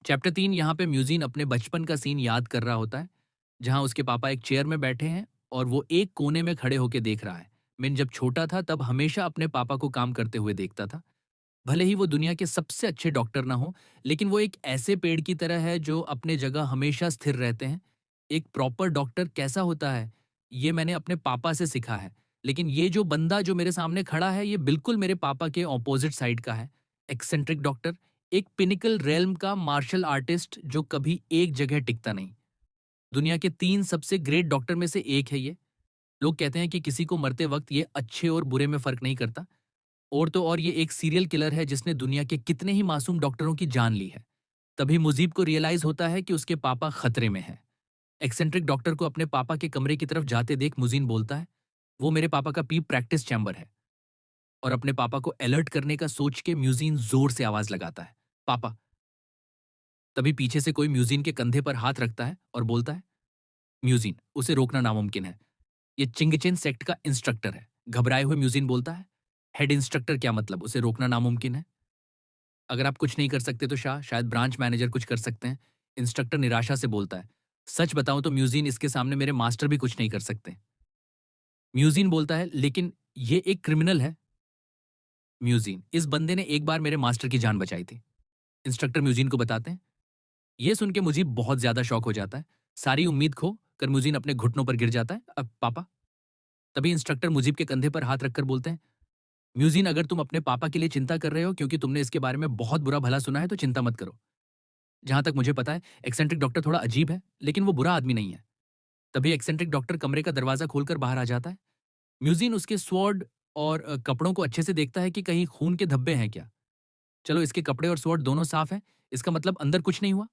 Chapter 3 यहाँ पे म्यूज़िन अपने बचपन का सीन याद कर रहा होता है, जहाँ उसके पापा एक चेयर में बैठे हैं और वो एक कोने में खड़े होके देख रहा है। मिन जब छोटा था तब हमेशा अपने पापा को काम करते हुए देखता था। भले ही वो दुनिया के सबसे अच्छे डॉक्टर ना हो, लेकिन वो एक ऐसे पेड़ की तरह है जो अपने जगह हमेशा स्थिर रहते हैं। एक प्रॉपर डॉक्टर कैसा होता है, ये मैंने अपने पापा से सीखा है। लेकिन ये जो बंदा जो मेरे सामने खड़ा है, ये बिल्कुल मेरे पापा के ऑपोजिट साइड का है। एक्सेंट्रिक डॉक्टर, एक पिनिकल रेल्म का मार्शल आर्टिस्ट जो कभी एक जगह टिकता नहीं। दुनिया के 3 सबसे ग्रेट डॉक्टर में से एक है ये। लोग कहते हैं कि किसी को मरते वक़्त ये अच्छे और बुरे में फ़र्क नहीं करता। और तो और ये एक सीरियल किलर है जिसने दुनिया के कितने ही मासूम डॉक्टरों की जान ली है। तभी मुजीब को रियलाइज़ होता है कि उसके पापा खतरे में हैं। एक्सेंट्रिक डॉक्टर को अपने पापा के कमरे की तरफ जाते देख मुजीन बोलता है, "वो मेरे पापा का पीप प्रैक्टिस चैम्बर है।" और अपने पापा को अलर्ट करने का सोच के म्यूज़िन ज़ोर से आवाज़ लगाता है, "पापा।" तभी पीछे से कोई म्यूज़िन के कंधे पर हाथ रखता है और बोलता है, "म्यूज़िन, उसे रोकना नामुमकिन है। ये चिंगचेन सेक्ट का इंस्ट्रक्टर है।" घबराए हुए म्यूज़िन बोलता है, "हेड इंस्ट्रक्टर क्या मतलब? उसे रोकना नामुमकिन है?" "अगर आप कुछ नहीं कर सकते तो शायद ब्रांच मैनेजर कुछ कर सकते हैं।" इंस्ट्रक्टर निराशा से बोलता है, "सच बताऊं तो म्यूज़िन, इसके सामने मेरे मास्टर भी कुछ नहीं कर सकते।" म्यूज़िन बोलता है, "लेकिन ये एक क्रिमिनल है।" म्यूज़िन, "इस बंदे ने एक बार मेरे मास्टर की जान बचाई थी।" इंस्ट्रक्टर म्यूज़िन को बताते हैं। ये सुन के मुझे बहुत ज़्यादा शॉक हो जाता है। सारी उम्मीद खो कर म्यूज़िन अपने घुटनों पर गिर जाता है। "अब पापा?" तभी इंस्ट्रक्टर मुजीब के कंधे पर हाथ रखकर बोलते हैं, "म्यूज़िन, अगर तुम अपने पापा के लिए चिंता कर रहे हो क्योंकि तुमने इसके बारे में बहुत बुरा भला सुना है तो चिंता मत करो। जहाँ तक मुझे पता है, एक्सेंट्रिक डॉक्टर थोड़ा अजीब है, लेकिन वो बुरा आदमी नहीं है।" तभी एक्सेंट्रिक डॉक्टर कमरे का दरवाज़ा खोलकर बाहर आ जाता है। म्यूज़िन उसके स्वॉर्ड और कपड़ों को अच्छे से देखता है कि कहीं खून के धब्बे हैं क्या? चलो, इसके कपड़े और स्वॉर्ड दोनों साफ हैं, इसका मतलब अंदर कुछ नहीं हुआ।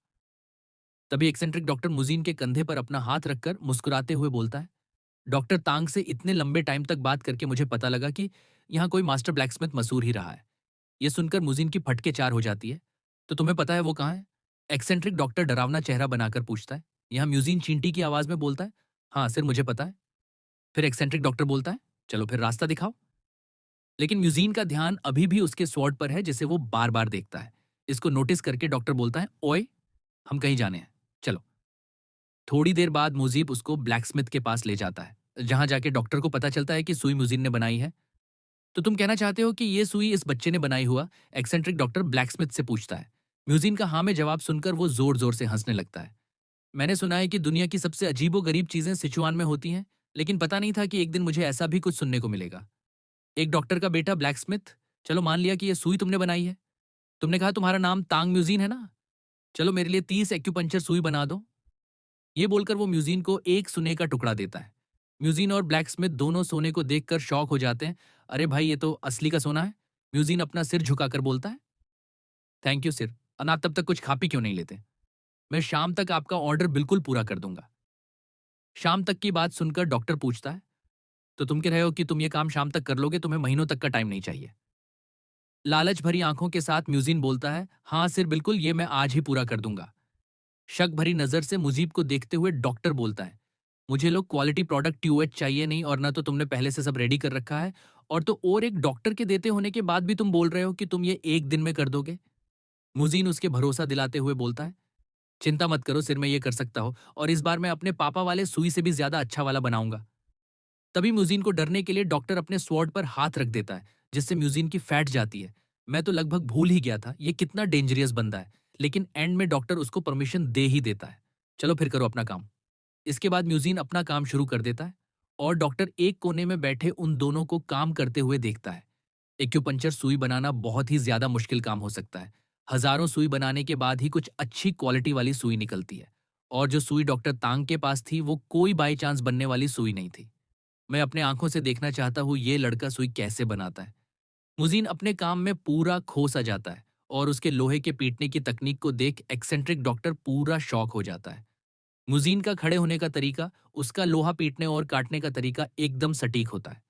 तभी एक्सेंट्रिक डॉक्टर मुज़ीन के कंधे पर अपना हाथ रखकर मुस्कुराते हुए बोलता है, "डॉक्टर तांग से इतने लंबे टाइम तक बात करके मुझे पता लगा कि यहाँ कोई मास्टर ब्लैकस्मिथ मशहूर ही रहा है।" ये सुनकर मुज़ीन की फटके 4 हो जाती है। "तो तुम्हें पता है वो कहाँ है?" एक्सेंट्रिक डॉक्टर डरावना चेहरा बनाकर पूछता है। यहाँ म्यूज़ीन चींटी की आवाज़ में बोलता है, "हाँ, सिर मुझे पता है।" फिर एक्सेंट्रिक डॉक्टर बोलता है, "चलो फिर रास्ता दिखाओ।" लेकिन म्यूज़ीन का ध्यान अभी भी उसके स्वॉर्ड पर है जिसे वो बार-बार देखता है। इसको नोटिस करके डॉक्टर बोलता है, "ओए! हम कहीं जाने हैं, चलो।" थोड़ी देर बाद मुजीब उसको ब्लैकस्मिथ के पास ले जाता है, जहाँ जाके डॉक्टर को पता चलता है कि सुई मुजीन ने बनाई है। "तो तुम कहना चाहते हो कि ये सुई इस बच्चे ने बनाई हुआ?" एक्सेंट्रिक डॉक्टर ब्लैकस्मिथ से पूछता है। म्यूज़िन का हाँ में जवाब सुनकर वो ज़ोर-ज़ोर से हँसने लगता है। "मैंने सुना है कि दुनिया की सबसे अजीबो-गरीब चीज़ें सिचुआन में होती हैं, लेकिन पता नहीं था कि एक दिन मुझे ऐसा भी कुछ सुनने को मिलेगा। एक डॉक्टर का बेटा ब्लैकस्मिथ, चलो मान लिया कि ये सुई तुमने बनाई है। तुमने कहा तुम्हारा नाम तांग म्यूज़िन है ना? चलो मेरे लिए 30 एक्यूपंक्चर सुई बना दो।" ये बोलकर वो म्यूज़िन को एक सोने का टुकड़ा देता है। म्यूज़िन और ब्लैकस्मिथ दोनों सोने को देखकर शॉक हो जाते हैं। "अरे भाई, ये तो असली का सोना है।" म्यूज़िन अपना सिर झुकाकर बोलता है, "थैंक यू सिर। आप तब तक कुछ खा पी क्यों नहीं लेते? मैं शाम तक आपका ऑर्डर बिल्कुल पूरा कर दूंगा।" शाम तक की बात सुनकर डॉक्टर पूछता है, "तो तुम कह रहे हो कि तुम ये काम शाम तक कर लोगे, तुम्हें महीनों तक का टाइम नहीं चाहिए?" लालच भरी आंखों के साथ म्यूज़िन बोलता है, "हाँ सिर, बिल्कुल, ये मैं आज ही पूरा कर दूंगा।" शक भरी नजर से मुजीब को देखते हुए डॉक्टर बोलता है, "मुझे लोग क्वालिटी प्रोडक्ट ट्यूएच चाहिए नहीं, और ना तो तुमने पहले से सब रेडी कर रखा है, और तो और एक डॉक्टर के देते होने के बाद भी तुम बोल रहे हो कि तुम ये एक दिन में कर दोगे।" मुजीन उसके भरोसा दिलाते हुए बोलता है, "चिंता मत करो सिर, मैं ये कर सकता हूँ, और इस बार मैं अपने पापा वाले सुई से भी ज्यादा अच्छा वाला बनाऊंगा।" तभी म्यूजीन को डरने के लिए डॉक्टर अपने स्वॉर्ड पर हाथ रख देता है, जिससे म्यूजीन की फैट जाती है। मैं तो लगभग भूल ही गया था ये कितना डेंजरियस बंदा है, लेकिन एंड में डॉक्टर उसको परमिशन दे ही देता है। "चलो फिर करो अपना काम।" इसके बाद म्यूजीन अपना काम शुरू कर देता है, और डॉक्टर एक कोने में बैठे उन दोनों को काम करते हुए देखता है। एक्यूपंक्चर सुई बनाना बहुत ही ज्यादा मुश्किल काम हो सकता है। हजारों सुई बनाने के बाद ही कुछ अच्छी क्वालिटी वाली सुई निकलती है, और जो सुई डॉक्टर तांग के पास थी वो कोई बाई चांस बनने वाली सुई नहीं थी। मैं अपने आंखों से देखना चाहता हूँ ये लड़का सुई कैसे बनाता है। मुजीन अपने काम में पूरा खो सा जाता है, और उसके लोहे के पीटने की तकनीक को देख एक्सेंट्रिक डॉक्टर पूरा शॉक हो जाता है। मुजीन का खड़े होने का तरीका, उसका लोहा पीटने और काटने का तरीका एकदम सटीक होता है।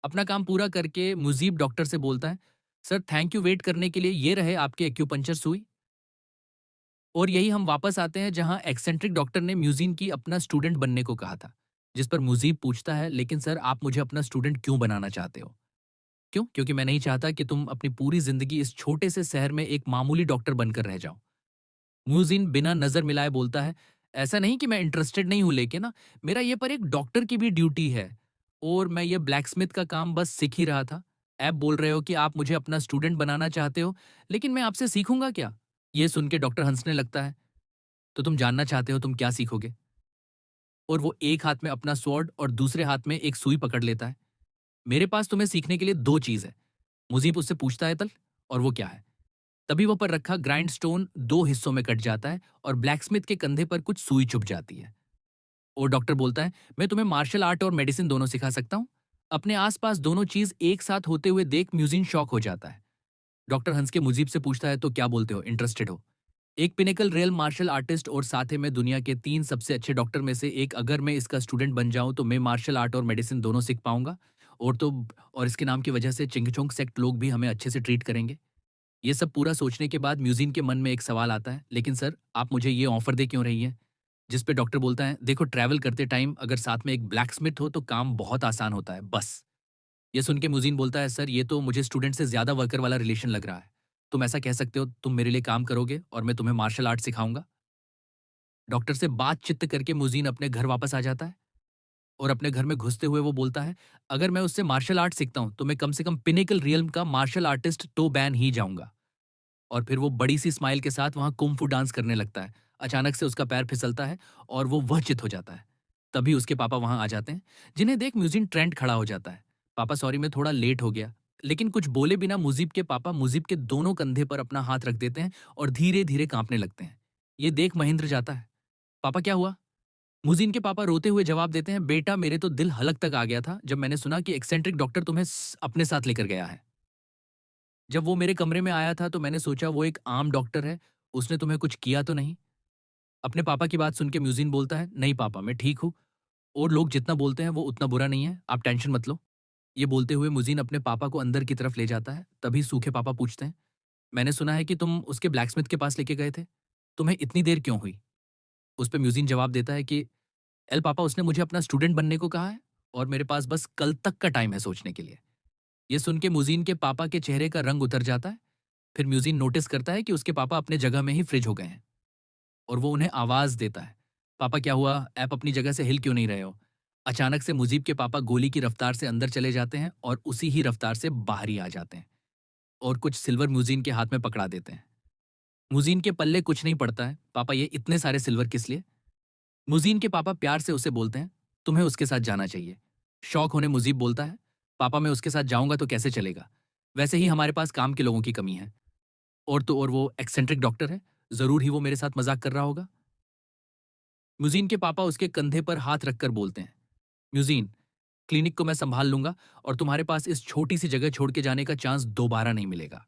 अपना काम पूरा करके मुजीब डॉक्टर से बोलता है, "सर, थैंक यू वेट करने के लिए, ये रहे आपके एक्यूपंक्चर सुई।" और यही हम वापस आते हैं जहां एक्सेंट्रिक डॉक्टर ने म्यूजीन की अपना स्टूडेंट बनने को कहा था। जिस पर मुजीब पूछता है, "लेकिन सर, आप मुझे अपना स्टूडेंट क्यों बनाना चाहते हो?" "क्यों? क्योंकि मैं नहीं चाहता कि तुम अपनी पूरी जिंदगी इस छोटे से शहर में एक मामूली डॉक्टर बनकर रह जाओ।" म्यूजिन बिना नजर मिलाए बोलता है, ऐसा नहीं कि मैं इंटरेस्टेड नहीं हूं, लेकिन ना मेरा ये पर एक डॉक्टर की भी ड्यूटी है और मैं ये ब्लैकस्मिथ का काम बस सीख ही रहा था। आप बोल रहे हो कि आप मुझे अपना स्टूडेंट बनाना चाहते हो, लेकिन मैं आपसे सीखूंगा क्या? ये सुन के डॉक्टर हंसने लगता है। तो तुम जानना चाहते हो तुम क्या सीखोगे? और वो एक हाथ में अपना स्वॉर्ड और दूसरे हाथ में एक सुई पकड़ लेता है। मेरे पास तुम्हें सीखने के लिए दो चीज है। मुजीब उससे पूछता है, तल, और वो क्या है? तभी वो पर रखा ग्राइंड स्टोन दो हिस्सों में कट जाता है और ब्लैकस्मिथ के कंधे पर कुछ सुई चुभ जाती है। और डॉक्टर बोलता है, मैं तुम्हें मार्शल आर्ट और मेडिसिन दोनों सिखा सकता हूँ। अपने आसपास दोनों चीज एक साथ होते हुए देख म्यूजिन शॉक हो जाता है। डॉक्टर हंस के मुजीब से पूछता है, तो क्या बोलते हो, इंटरेस्टेड हो? एक पिनेकल रियल मार्शल आर्टिस्ट और साथ ही में दुनिया के 3 सबसे अच्छे डॉक्टर में से एक, अगर मैं इसका स्टूडेंट बन जाऊं तो मैं मार्शल आर्ट और मेडिसिन दोनों सीख पाऊंगा। और तो और इसके नाम की वजह से चिंगचोंग सेक्ट लोग भी हमें अच्छे से ट्रीट करेंगे। ये सब पूरा सोचने के बाद म्यूजिन के मन में एक सवाल आता है, लेकिन सर आप मुझे ये ऑफर दे क्यों रही हैं? जिस पे डॉक्टर बोलता है, देखो ट्रैवल करते टाइम अगर साथ में एक ब्लैक स्मिथ हो तो काम बहुत आसान होता है, बस। ये सुन के म्यूजिन बोलता है, सर ये तो मुझे स्टूडेंट से ज्यादा वर्कर वाला रिलेशन लग रहा है। तुम ऐसा कह सकते हो, तुम मेरे लिए काम करोगे और मैं तुम्हें मार्शल आर्ट सिखाऊंगा। डॉक्टर से बातचीत करके मुजीन अपने घर वापस आ जाता है और अपने घर में घुसते हुए वो बोलता है, अगर मैं उससे मार्शल आर्ट सीखता हूं तो मैं कम से कम पिनेकल रियल्म का मार्शल आर्टिस्ट तो बैन ही जाऊंगा। और फिर वो बड़ी सी स्माइल के साथ वहां कुंफू डांस करने लगता है। अचानक से उसका पैर फिसलता है और वो वह चित हो जाता है। तभी उसके पापा वहां आ जाते हैं, जिन्हें देख म्यूजिन ट्रेंड खड़ा हो जाता है। पापा सॉरी, मैं थोड़ा लेट हो गया। लेकिन कुछ बोले बिना मुजीब के पापा मुजीब के दोनों कंधे पर अपना हाथ रख देते हैं और धीरे धीरे कांपने लगते हैं। ये देख महेंद्र जाता है, पापा क्या हुआ? मुजीन के पापा रोते हुए जवाब देते हैं, बेटा मेरे तो दिल हलक तक आ गया था जब मैंने सुना कि एक्सेंट्रिक डॉक्टर तुम्हें अपने साथ लेकर गया है। जब वो मेरे कमरे में आया था तो मैंने सोचा वो एक आम डॉक्टर है, उसने तुम्हें कुछ किया तो नहीं? अपने पापा की बात सुन के म्यूजिन बोलता है, नहीं पापा मैं ठीक हूँ और लोग जितना बोलते हैं वो उतना बुरा नहीं है, आप टेंशन मत लो। ये बोलते हुए मुजीन अपने पापा को अंदर की तरफ ले जाता है। तभी सूखे पापा पूछते हैं, मैंने सुना है कि तुम उसके ब्लैकस्मिथ के पास लेके गए थे, तुम्हें इतनी देर क्यों हुई? उस पे म्यूजिन जवाब देता है कि एल पापा उसने मुझे अपना स्टूडेंट बनने को कहा है और मेरे पास बस कल तक का टाइम है सोचने के लिए। ये सुन के मुजीन के पापा के चेहरे का रंग उतर जाता है। फिर म्यूजिन नोटिस करता है कि उसके पापा अपने जगह में ही फ्रिज हो गए हैं और वो उन्हें आवाज देता है, पापा क्या हुआ, आप अपनी जगह से हिल क्यों नहीं रहे हो? अचानक से मुजीब के पापा गोली की रफ्तार से अंदर चले जाते हैं और उसी ही रफ्तार से बाहर ही आ जाते हैं और कुछ सिल्वर म्यूजिन के हाथ में पकड़ा देते हैं। मुजीन के पल्ले कुछ नहीं पड़ता है, पापा ये इतने सारे सिल्वर किस लिए? मुजीन के पापा प्यार से उसे बोलते हैं, तुम्हें उसके साथ जाना चाहिए। शौक होने मुजीब बोलता है, पापा मैं उसके साथ जाऊंगा तो कैसे चलेगा? वैसे ही हमारे पास काम के लोगों की कमी है। और तो और वो एक्सेंट्रिक डॉक्टर है, जरूर ही वो मेरे साथ मजाक कर रहा होगा। म्यूजीन के पापा उसके कंधे पर हाथ रखकर बोलते हैं, म्यूजीन क्लिनिक को मैं संभाल लूंगा और तुम्हारे पास इस छोटी सी जगह छोड़ के जाने का चांस दोबारा नहीं मिलेगा।